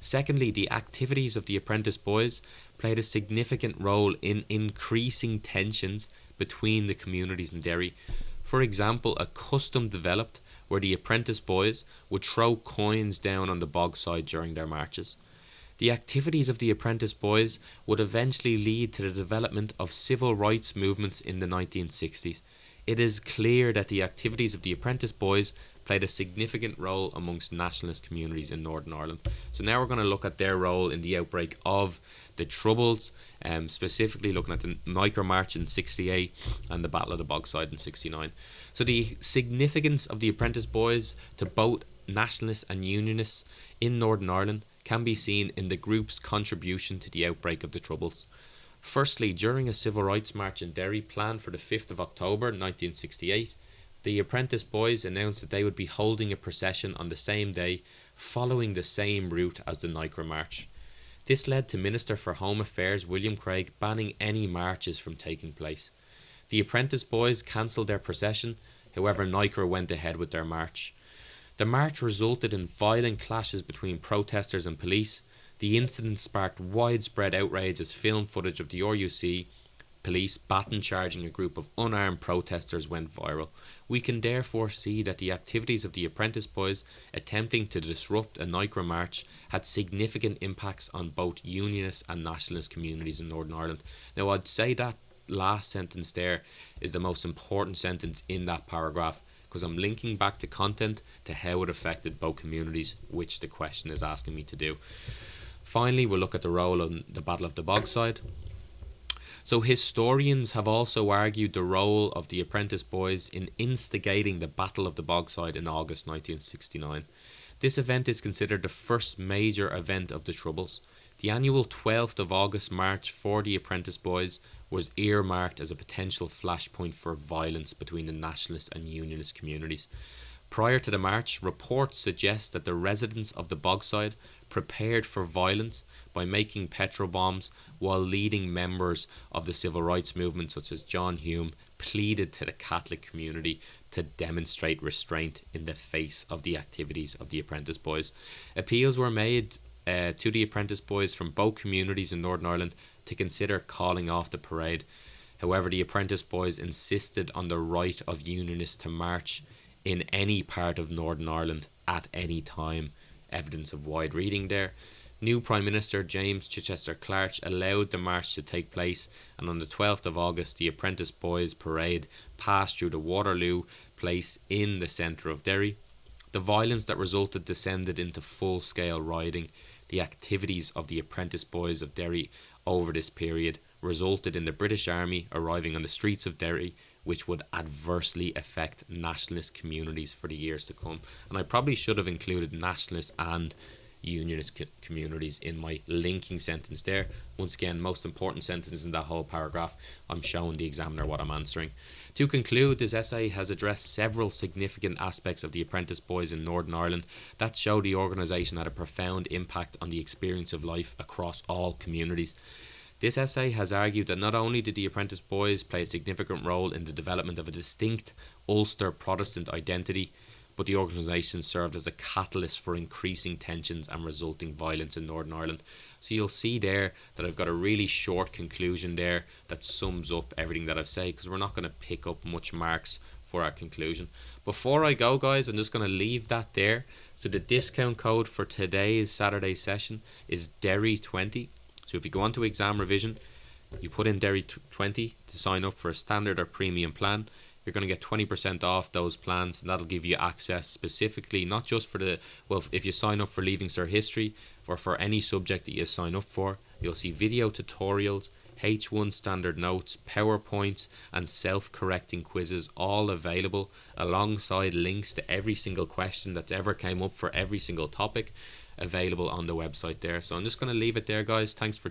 Secondly, the activities of the Apprentice Boys played a significant role in increasing tensions between the communities in Derry. For example, a custom developed where the Apprentice Boys would throw coins down on the bogside during their marches. The activities of the Apprentice Boys would eventually lead to the development of civil rights movements in the 1960s. It is clear that the activities of the Apprentice Boys played a significant role amongst nationalist communities in Northern Ireland. So now we're going to look at their role in the outbreak of the Troubles, specifically looking at the Micro March in 68 and the Battle of the Bogside in 69. So the significance of the Apprentice Boys to both nationalists and unionists in Northern Ireland can be seen in the group's contribution to the outbreak of the Troubles. Firstly, during a civil rights march in Derry planned for the 5th of October 1968, the Apprentice Boys announced that they would be holding a procession on the same day, following the same route as the Micro March. This led to Minister for Home Affairs William Craig banning any marches from taking place. The Apprentice Boys cancelled their procession, however Micro went ahead with their march. The march resulted in violent clashes between protesters and police. The incident sparked widespread outrage as film footage of the RUC police baton charging a group of unarmed protesters went viral. We can therefore see that the activities of the Apprentice Boys attempting to disrupt a Micro March had significant impacts on both unionist and nationalist communities in Northern Ireland. Now I'd say that last sentence there is the most important sentence in that paragraph, because I'm linking back to content to how it affected both communities, which the question is asking me to do. Finally, we'll look at the role of the Battle of the Bogside. So historians have also argued the role of the Apprentice Boys in instigating the Battle of the Bogside in August 1969. This event is considered the first major event of the Troubles. The annual 12th of August march for the Apprentice Boys was earmarked as a potential flashpoint for violence between the nationalist and unionist communities. Prior to the march, reports suggest that the residents of the Bogside prepared for violence by making petrol bombs, while leading members of the civil rights movement such as John Hume pleaded to the Catholic community to demonstrate restraint in the face of the activities of the Apprentice Boys. Appeals were made to the Apprentice Boys from both communities in Northern Ireland to consider calling off the parade. However, the Apprentice Boys insisted on the right of unionists to march in any part of Northern Ireland at any time. Evidence of wide reading there. New Prime Minister James Chichester Clarke allowed the march to take place, and on the 12th of August the Apprentice Boys parade passed through the Waterloo Place in the centre of Derry. The violence that resulted descended into full-scale rioting. The activities of the Apprentice Boys of Derry over this period resulted in the British Army arriving on the streets of Derry, which would adversely affect nationalist communities for the years to come. And I probably should have included nationalist and unionist communities in my linking sentence there. Once again, most important sentence in that whole paragraph. I'm showing the examiner what I'm answering. To conclude, this essay has addressed several significant aspects of the Apprentice Boys in Northern Ireland that show the organisation had a profound impact on the experience of life across all communities. This essay has argued that not only did the Apprentice Boys play a significant role in the development of a distinct Ulster Protestant identity, but the organisation served as a catalyst for increasing tensions and resulting violence in Northern Ireland. So you'll see there that I've got a really short conclusion there that sums up everything that I've said, because we're not going to pick up much marks for our conclusion. Before I go, guys, I'm just going to leave that there. So the discount code for today's Saturday session is Derry20. So if you go on to ExamRevision, you put in Derry20 to sign up for a standard or premium plan. You're going to get 20% off those plans, and that'll give you access specifically, not just for the, well, if you sign up for Leaving Cert History, or for any subject that you sign up for, you'll see video tutorials, H1 standard notes, PowerPoints, and self-correcting quizzes all available, alongside links to every single question that's ever came up for every single topic available on the website there. So I'm just going to leave it there, guys. Thanks for